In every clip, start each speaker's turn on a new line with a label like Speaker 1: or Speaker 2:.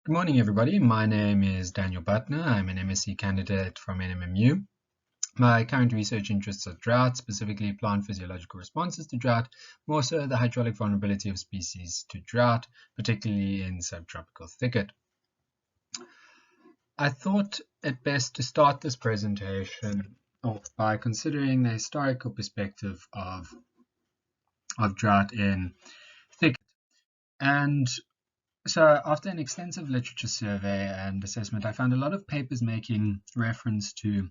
Speaker 1: Good morning, everybody. My name is Daniel Buttner. I'm an MSc candidate from NMMU. My current research interests are drought, specifically plant physiological responses to drought, more so the hydraulic vulnerability of species to drought, particularly in subtropical thicket. I thought it best to start this presentation off by considering the historical perspective of drought in thicket. And so after an extensive literature survey and assessment, I found a lot of papers making reference to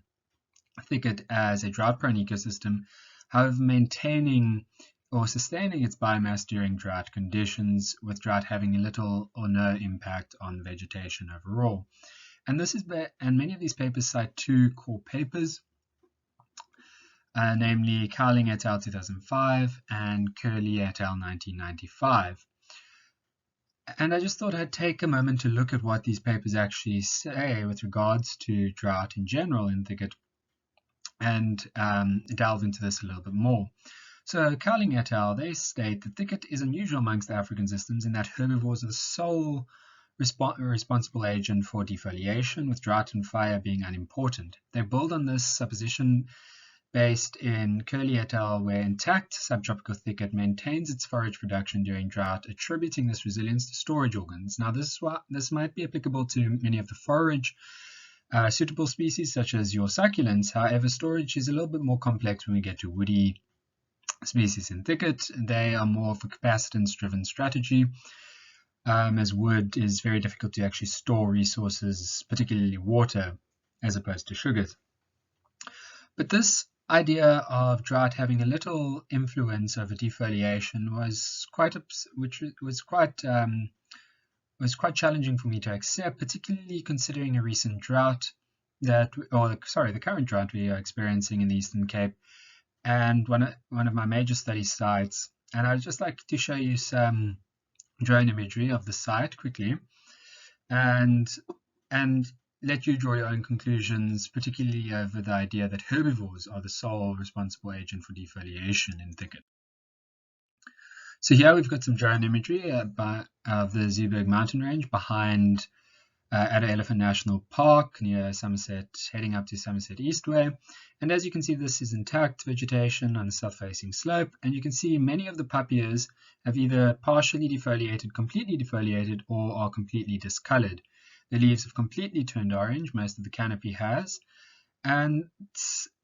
Speaker 1: thicket as a drought-prone ecosystem, however maintaining or sustaining its biomass during drought conditions, with drought having little or no impact on vegetation overall. And many of these papers cite two core papers, namely Cowling et al. 2005 and Curley et al. 1995. And I just thought I'd take a moment to look at what these papers actually say with regards to drought in general in thicket and delve into this a little bit more. So Cowling et al., they state that thicket is unusual amongst the African systems in that herbivores are the sole responsible agent for defoliation, with drought and fire being unimportant. They build on this supposition based in Curley et al., where intact subtropical thicket maintains its forage production during drought, attributing this resilience to storage organs. Now, this might be applicable to many of the forage suitable species, such as your succulents. However, storage is a little bit more complex when we get to woody species in thicket. They are more of a capacitance-driven strategy, as wood is very difficult to actually store resources, particularly water, as opposed to sugars. But this idea of drought having a little influence over defoliation was quite challenging for me to accept, particularly considering a recent drought the current drought we are experiencing in the Eastern Cape, and one of my major study sites. And I'd just like to show you some drone imagery of the site quickly, and let you draw your own conclusions, particularly over the idea that herbivores are the sole responsible agent for defoliation in thicket. So here we've got some drone imagery of the Zeeberg mountain range behind Adder Elephant National Park near Somerset, heading up to Somerset Eastway. And as you can see, this is intact vegetation on the south-facing slope, and you can see many of the papiers have either partially defoliated, completely defoliated, or are completely discolored. The leaves have completely turned orange, most of the canopy has, and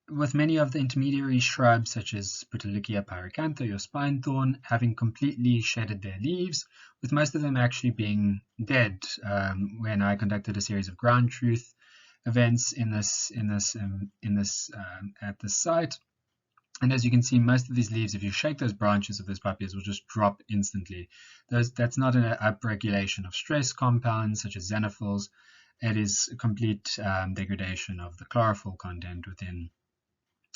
Speaker 1: with many of the intermediary shrubs such as Butylicia pyracantha or spine thorn having completely shedded their leaves, with most of them actually being dead when I conducted a series of ground truth events at this site. And as you can see, most of these leaves, if you shake those branches of those papiers, will just drop instantly. That's not an upregulation of stress compounds such as xenophils. It is a complete degradation of the chlorophyll content within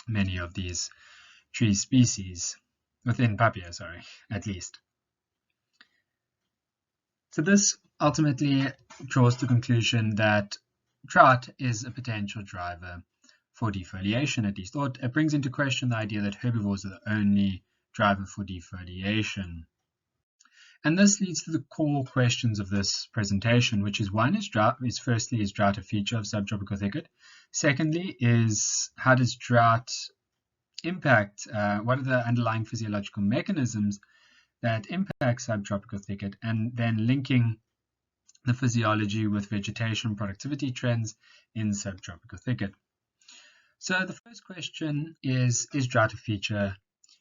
Speaker 1: many of these tree species, within papia, at least. So this ultimately draws the conclusion that drought is a potential driver for defoliation, at least, or it brings into question the idea that herbivores are the only driver for defoliation. And this leads to the core questions of this presentation, which is one, is drought a feature of subtropical thicket? Secondly, is how does drought impact, what are the underlying physiological mechanisms that impact subtropical thicket, and then linking the physiology with vegetation productivity trends in subtropical thicket. So the first question is drought a feature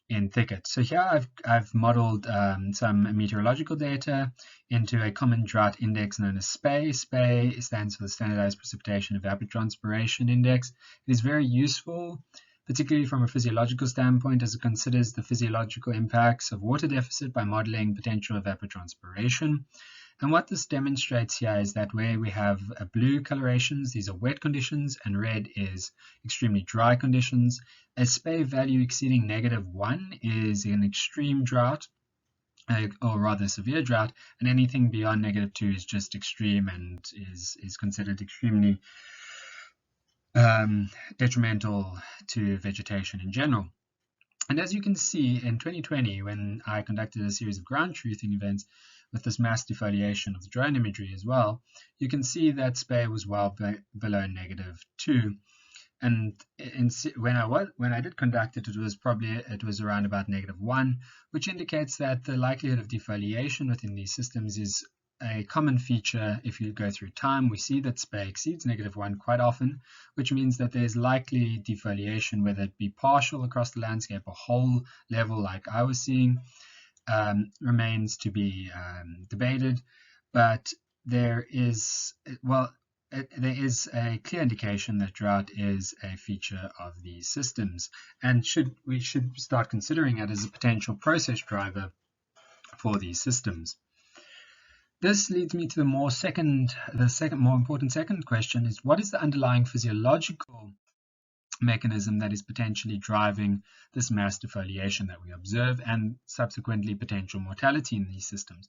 Speaker 1: in thicket? So here I've modeled some meteorological data into a common drought index known as SPEI. SPEI stands for the Standardized Precipitation Evapotranspiration Index. It is very useful, particularly from a physiological standpoint, as it considers the physiological impacts of water deficit by modeling potential evapotranspiration. And what this demonstrates here is that where we have blue colorations, these are wet conditions, and red is extremely dry conditions. A SPEI value exceeding -1 is an extreme drought, or rather severe drought, and anything beyond -2 is just extreme and is considered extremely detrimental to vegetation in general. And as you can see, in 2020, when I conducted a series of ground truthing events, with this mass defoliation of the drone imagery as well, you can see that Spey was well below -2. And when I did conduct it, it was around about -1, which indicates that the likelihood of defoliation within these systems is a common feature. If you go through time, we see that Spey exceeds -1 quite often, which means that there's likely defoliation, whether it be partial across the landscape or whole level like I was seeing, remains to be debated. But there is, there is a clear indication that drought is a feature of these systems, and we should start considering it as a potential process driver for these systems. This leads me to the more important second question: is what is the underlying physiological mechanism that is potentially driving this mass defoliation that we observe, and subsequently potential mortality in these systems?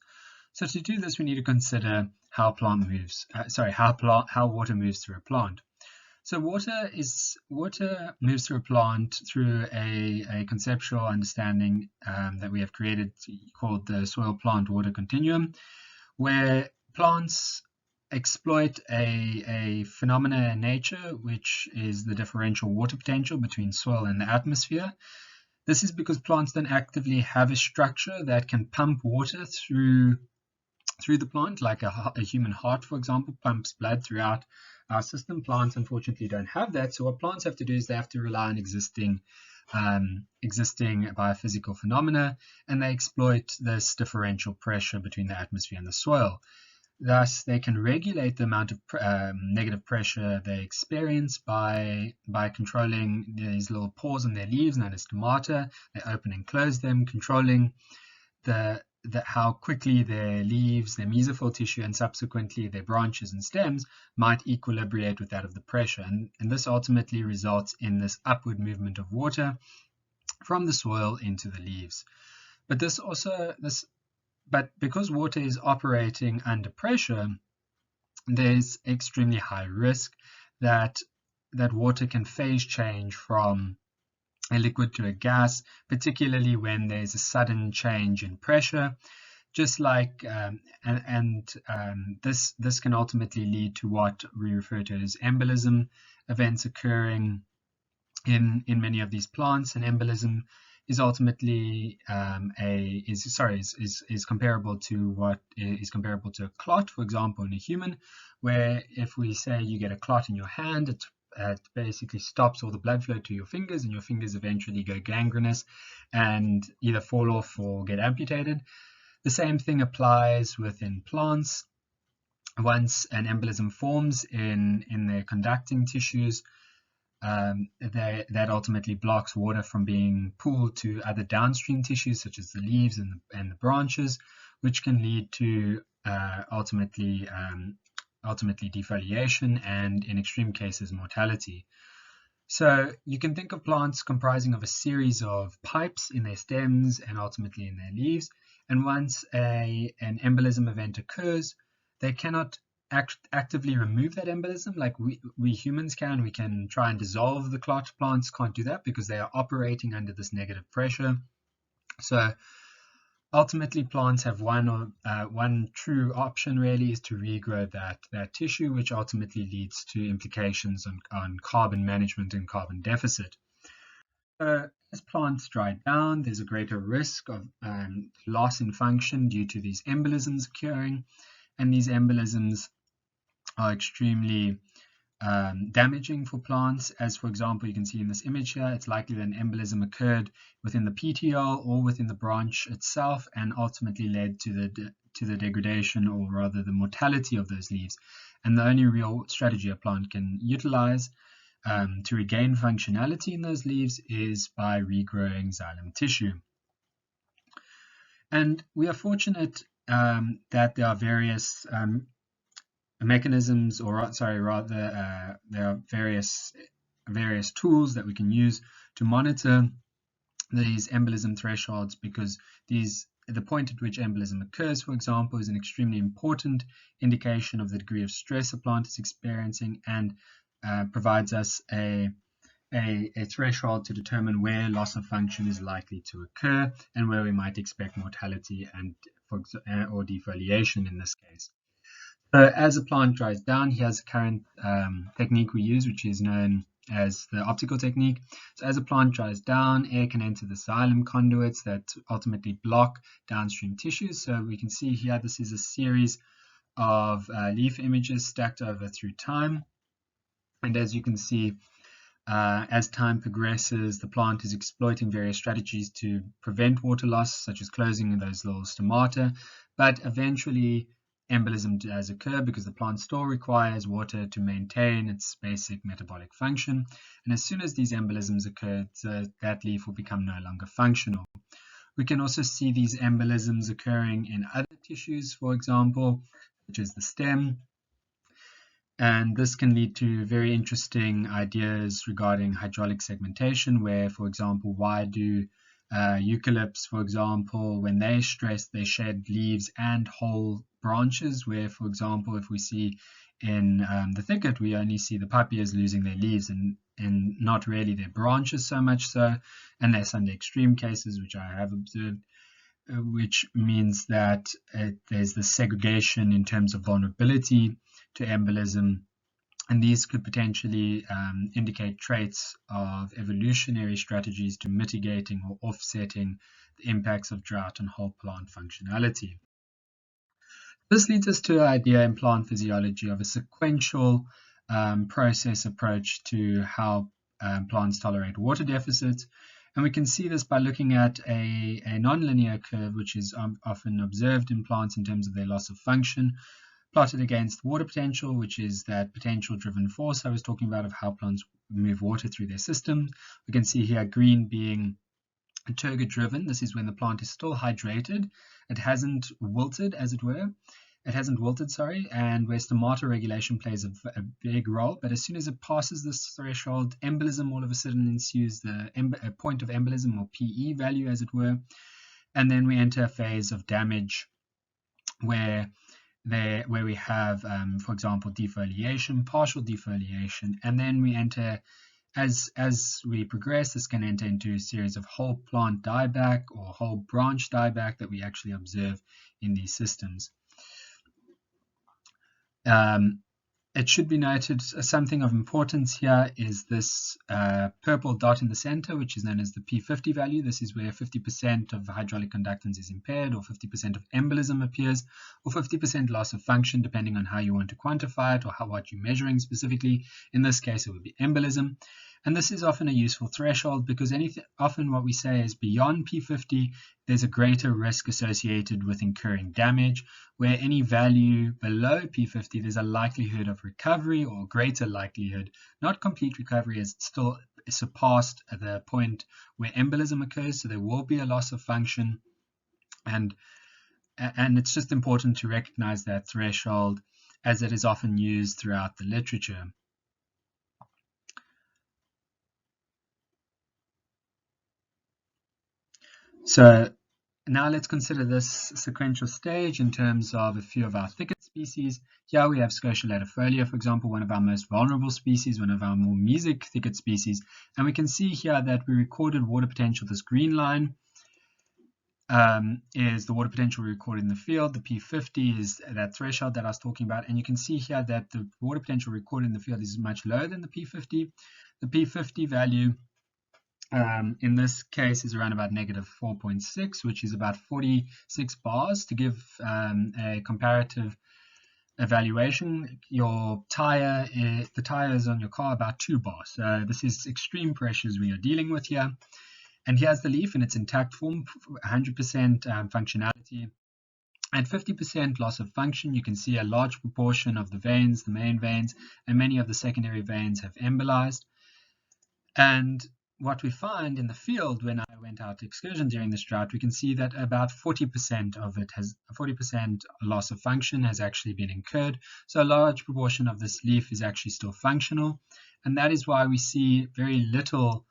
Speaker 1: So to do this, we need to consider how water moves through a plant. So water moves through a plant through a conceptual understanding that we have created called the soil-plant water continuum, where plants exploit a phenomena in nature, which is the differential water potential between soil and the atmosphere. This is because plants don't actively have a structure that can pump water through the plant, like a human heart, for example, pumps blood throughout our system. Plants unfortunately don't have that. So what plants have to do is they have to rely on existing biophysical phenomena, and they exploit this differential pressure between the atmosphere and the soil. Thus, they can regulate the amount of negative pressure they experience by controlling these little pores in their leaves known as stomata. They open and close them, controlling how quickly their leaves, their mesophyll tissue, and subsequently their branches and stems might equilibrate with that of the pressure. And this ultimately results in this upward movement of water from the soil into the leaves. But because water is operating under pressure, there's extremely high risk that water can phase change from a liquid to a gas, particularly when there's a sudden change in pressure. Just like this can ultimately lead to what we refer to as embolism events occurring in many of these plants. And embolism is ultimately is comparable to a clot, for example, in a human, where if we say you get a clot in your hand, it basically stops all the blood flow to your fingers, and your fingers eventually go gangrenous and either fall off or get amputated. The same thing applies within plants. Once an embolism forms in their conducting tissues, that ultimately blocks water from being pulled to other downstream tissues such as the leaves and the branches, which can lead to ultimately defoliation and, in extreme cases, mortality. So you can think of plants comprising of a series of pipes in their stems and ultimately in their leaves. And once an embolism event occurs, they cannot actively remove that embolism like we humans can. We can try and dissolve the clot. Plants can't do that because they are operating under this negative pressure. So ultimately, plants have one true option, really, is to regrow that tissue, which ultimately leads to implications on carbon management and carbon deficit. As plants dry down, there's a greater risk of loss in function due to these embolisms occurring, and these embolisms are extremely damaging for plants. As for example, you can see in this image here, it's likely that an embolism occurred within the petiole or within the branch itself and ultimately led to the degradation, or rather the mortality, of those leaves. And the only real strategy a plant can utilize to regain functionality in those leaves is by regrowing xylem tissue. And we are fortunate that there are various mechanisms, or rather there are various tools that we can use to monitor these embolism thresholds, because the point at which embolism occurs, for example, is an extremely important indication of the degree of stress a plant is experiencing, and provides us a threshold to determine where loss of function is likely to occur and where we might expect mortality and or defoliation in this case. So as a plant dries down, here's the current technique we use, which is known as the optical technique. So as a plant dries down, air can enter the xylem conduits that ultimately block downstream tissues. So we can see here, this is a series of leaf images stacked over through time. And as you can see, as time progresses, the plant is exploiting various strategies to prevent water loss, such as closing those little stomata, but eventually embolism does occur because the plant still requires water to maintain its basic metabolic function. And as soon as these embolisms occur, that leaf will become no longer functional. We can also see these embolisms occurring in other tissues, for example, such as the stem. And this can lead to very interesting ideas regarding hydraulic segmentation, where, for example, why do eucalypts, for example, when they stress, they shed leaves and whole branches, where, for example, if we see in the thicket, we only see the papias losing their leaves and not really their branches so much so, unless under extreme cases, which I have observed, which means that there's the segregation in terms of vulnerability to embolism, and these could potentially indicate traits of evolutionary strategies to mitigating or offsetting the impacts of drought on whole plant functionality. This leads us to an idea in plant physiology of a sequential process approach to how plants tolerate water deficits. And we can see this by looking at a nonlinear curve, which is often observed in plants in terms of their loss of function, plotted against water potential, which is that potential-driven force I was talking about of how plants move water through their systems. We can see here green being turgid-driven. This is when the plant is still hydrated. It hasn't wilted, as it were. It hasn't wilted, sorry, and where stomata regulation plays a big role. But as soon as it passes this threshold, embolism all of a sudden ensues, the point of embolism, or PE value, as it were. And then we enter a phase of damage where we have, for example, defoliation, partial defoliation, and then we enter, as we progress, this can enter into a series of whole plant dieback or whole branch dieback that we actually observe in these systems. It should be noted something of importance here is this purple dot in the center, which is known as the P50 value. This is where 50% of hydraulic conductance is impaired, or 50% of embolism appears, or 50% loss of function, depending on how you want to quantify it or what you're measuring specifically. In this case, it would be embolism. And this is often a useful threshold because often what we say is beyond P50, there's a greater risk associated with incurring damage, where any value below P50, there's a likelihood of recovery or greater likelihood, not complete recovery, as it's still surpassed the point where embolism occurs, so there will be a loss of function. And it's just important to recognize that threshold as it is often used throughout the literature. So now let's consider this sequential stage in terms of a few of our thicket species. Here we have Scotia latifolia, for example, one of our most vulnerable species, one of our more mesic thicket species. And we can see here that we recorded water potential. This green line is the water potential we recorded in the field. The P50 is that threshold that I was talking about. And you can see here that the water potential recorded in the field is much lower than the P50. The P50 value in this case is around about negative 4.6, which is about 46 bars. To give a comparative evaluation, the tires on your car about 2 bars. So this is extreme pressures we are dealing with here. And here's the leaf in its intact form, 100% functionality. At 50% loss of function, you can see a large proportion of the veins, the main veins, and many of the secondary veins have embolized. And what we find in the field when I went out to excursion during this drought, we can see that about 40% of it has 40% loss of function has actually been incurred. So a large proportion of this leaf is actually still functional. And that is why we see very little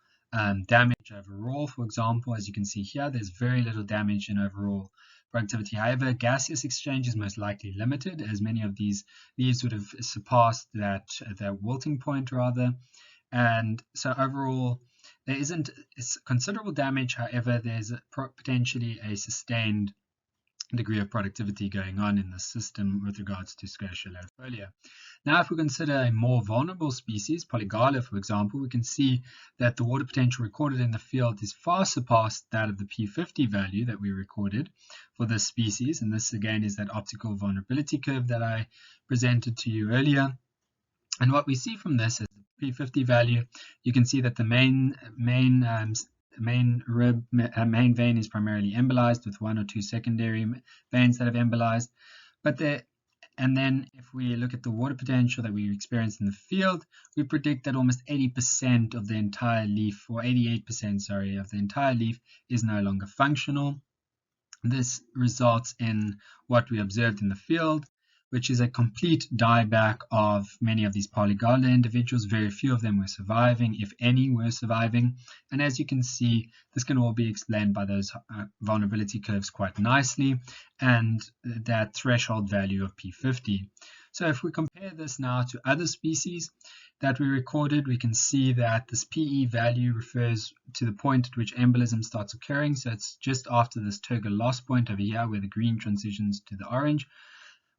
Speaker 1: damage overall. For example, as you can see here, there's very little damage in overall productivity. However, gaseous exchange is most likely limited, as many of these leaves would have surpassed that wilting point rather. And so overall, there isn't considerable damage. However, there's potentially a sustained degree of productivity going on in the system with regards to Scotia latifolia. Now, if we consider a more vulnerable species, Polygala, for example, we can see that the water potential recorded in the field is far surpassed that of the P50 value that we recorded for this species. And this, again, is that optical vulnerability curve that I presented to you earlier. And what we see from this is the P50 value. You can see that the main vein is primarily embolized, with 1 or 2 secondary veins that have embolized. And then if we look at the water potential that we experienced in the field, we predict that almost 80% of the entire leaf, or 88%, sorry, of the entire leaf is no longer functional. This results in what we observed in the field, which is a complete dieback of many of these Polygala individuals. Very few of them were surviving, if any were surviving. And as you can see, this can all be explained by those vulnerability curves quite nicely, and that threshold value of P50. So if we compare this now to other species that we recorded, we can see that this PE value refers to the point at which embolism starts occurring. So it's just after this turgor loss point over here, where the green transitions to the orange,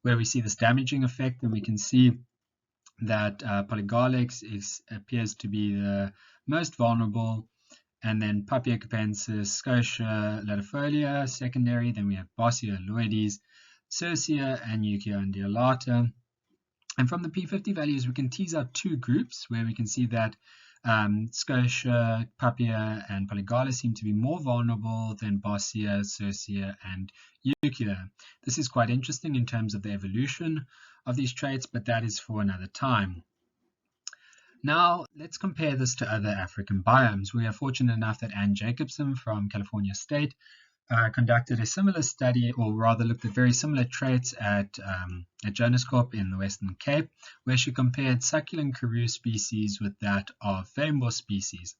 Speaker 1: where we see this damaging effect. And we can see that Polygala appears to be the most vulnerable, and then Papia capensis, Scotia latifolia secondary. Then we have Bossia, Loides, Circia, and Euchia undulata. And from the P50 values, we can tease out two groups where we can see that Scotia, Papia, and Polygala seem to be more vulnerable than Bossia, Circia, and Euchia. This is quite interesting in terms of the evolution of these traits, but that is for another time. Now, let's compare this to other African biomes. We are fortunate enough that Anne Jacobson from California State conducted a similar study, or rather looked at very similar traits at Johannesburg in the Western Cape, where she compared succulent karoo species with that of fynbos species.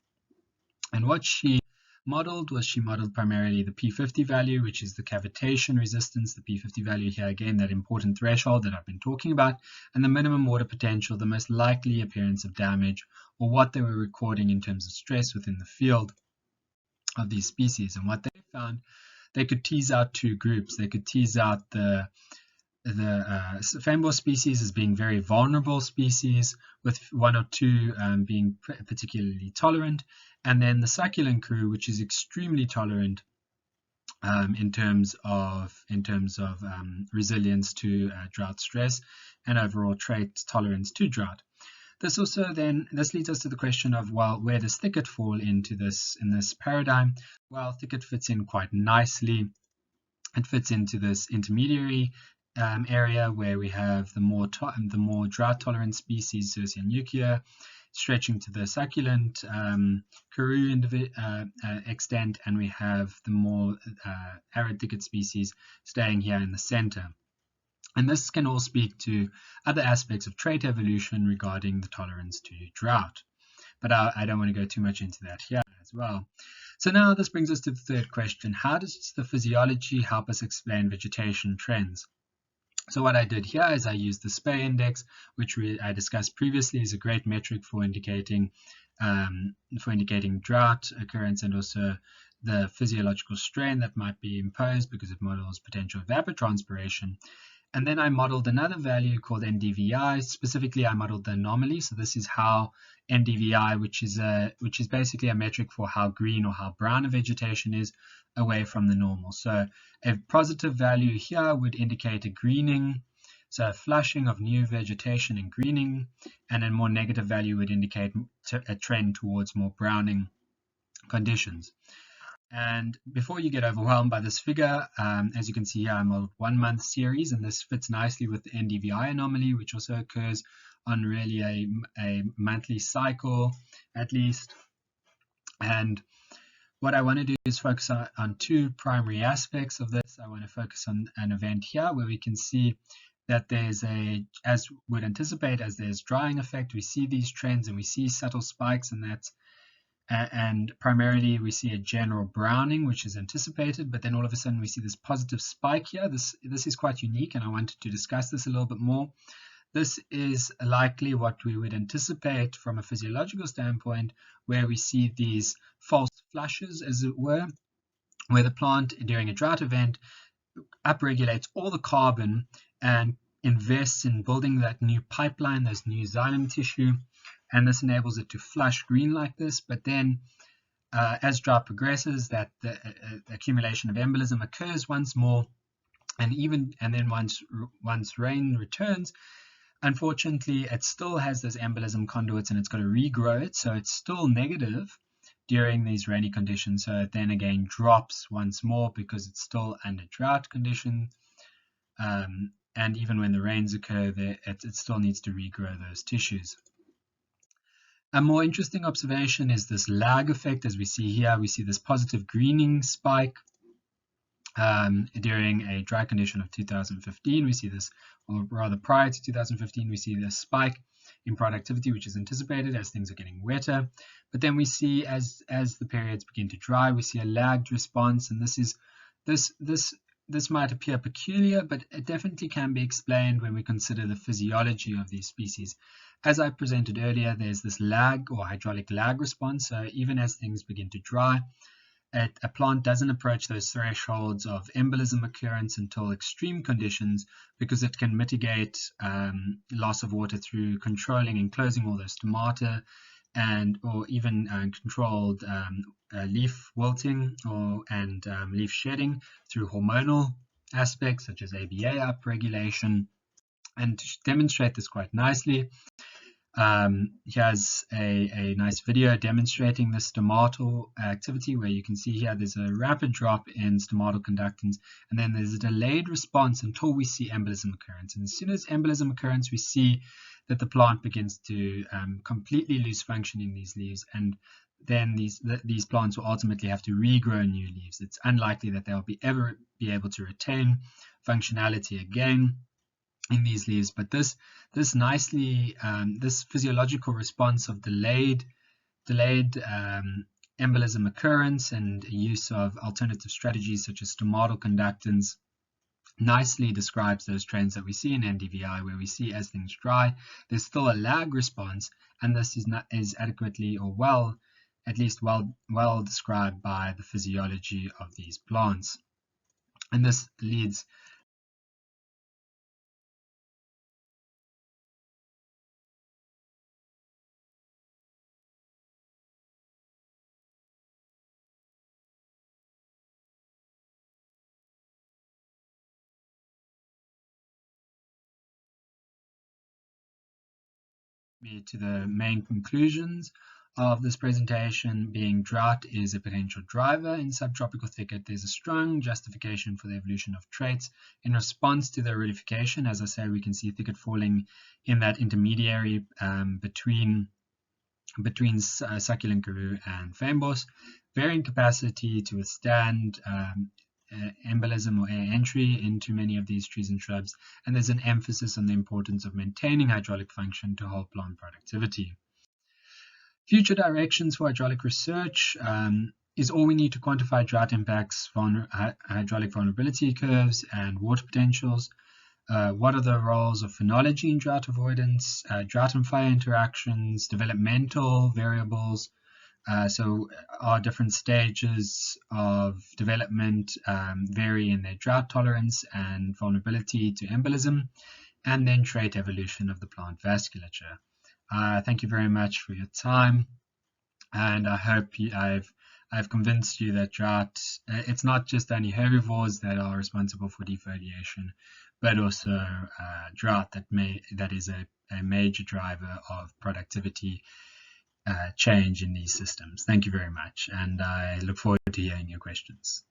Speaker 1: And what she modeled was, she modeled primarily the P50 value, which is the cavitation resistance, the P50 value here, again, that important threshold that I've been talking about, and the minimum water potential, the most likely appearance of damage, or what they were recording in terms of stress within the field of these species. And what they found, they could tease out two groups. They could tease out the fynbos species as being very vulnerable species, with 1 or 2 being particularly tolerant, and then the succulent karoo, which is extremely tolerant in terms of resilience to drought stress and overall trait tolerance to drought. This leads us to the question of, well, where does Thicket fall into this in this paradigm? Well, Thicket fits in quite nicely. It fits into this intermediary area where we have the more drought tolerant species, Circia and Euchia, stretching to the succulent karoo extent, and we have the more arid thicket species staying here in the center. And this can all speak to other aspects of trait evolution regarding the tolerance to drought. But I don't want to go too much into that here as well. So now this brings us to the third question. How does the physiology help us explain vegetation trends? So what I did here is I used the SPEI index, which I discussed previously, is a great metric for indicating drought occurrence, and also the physiological strain that might be imposed because it models potential evapotranspiration. And then I modeled another value called NDVI. Specifically, I modeled the anomaly. So this is how NDVI, which is basically a metric for how green or how brown a vegetation is away from the normal. So a positive value here would indicate a greening, so a flushing of new vegetation and greening, and a more negative value would indicate a trend towards more browning conditions. And before you get overwhelmed by this figure, as you can see here, I modeled 1 month series, and this fits nicely with the NDVI anomaly, which also occurs on really a monthly cycle at least. And what I want to do is focus on 2 primary aspects of this. I want to focus on an event here where we can see that there's as would anticipate, as there's drying effect, we see these trends and we see subtle spikes, and primarily we see a general browning, which is anticipated, but then all of a sudden we see this positive spike here. This is quite unique, and I wanted to discuss this a little bit more. This is likely what we would anticipate from a physiological standpoint, where we see these false flushes, as it were, where the plant during a drought event upregulates all the carbon and invests in building that new pipeline, this new xylem tissue, and this enables it to flush green like this. But then as drought progresses, that the accumulation of embolism occurs once more, and then once rain returns, unfortunately it still has those embolism conduits and it's got to regrow it, so it's still negative during these rainy conditions. So it then again drops once more because it's still under drought condition. And even when the rains occur, it still needs to regrow those tissues. A more interesting observation is this lag effect. As we see here, we see this positive greening spike during a dry condition of 2015. We see this, or rather prior to 2015, we see this spike in productivity, which is anticipated as things are getting wetter. But then we see as the periods begin to dry, we see a lagged response, and this might appear peculiar, but it definitely can be explained when we consider the physiology of these species. As I presented earlier, there's this lag or hydraulic lag response. So even as things begin to dry, a plant doesn't approach those thresholds of embolism occurrence until extreme conditions, because it can mitigate loss of water through controlling and closing all those stomata, or even controlled leaf wilting and leaf shedding through hormonal aspects such as ABA upregulation. And to demonstrate this quite nicely, here's a nice video demonstrating the stomatal activity, where you can see here there's a rapid drop in stomatal conductance, and then there's a delayed response until we see embolism occurrence. And as soon as embolism occurrence, we see that the plant begins to completely lose function in these leaves, and then these plants will ultimately have to regrow new leaves. It's unlikely that they'll ever be able to retain functionality again in these leaves. But this physiological response of delayed embolism occurrence and use of alternative strategies such as stomatal conductance nicely describes those trends that we see in NDVI, where we see as things dry, there's still a lag response, and this is adequately or well described by the physiology of these plants. And this leads me to the main conclusions of this presentation, being drought is a potential driver in subtropical thicket. There's a strong justification for the evolution of traits in response to the aridification. As I say, we can see thicket falling in that intermediary between succulent karoo and fynbos, varying capacity to withstand embolism or air entry into many of these trees and shrubs, and there's an emphasis on the importance of maintaining hydraulic function to hold plant productivity. Future directions for hydraulic research is all we need to quantify drought impacts, hydraulic vulnerability curves, and water potentials. What are the roles of phenology in drought avoidance, drought and fire interactions, developmental variables? So our different stages of development vary in their drought tolerance and vulnerability to embolism, and then trait evolution of the plant vasculature. Thank you very much for your time, and I hope I've convinced you that drought, it's not just only herbivores that are responsible for defoliation, but also drought that is a major driver of productivity change in these systems. Thank you very much, and I look forward to hearing your questions.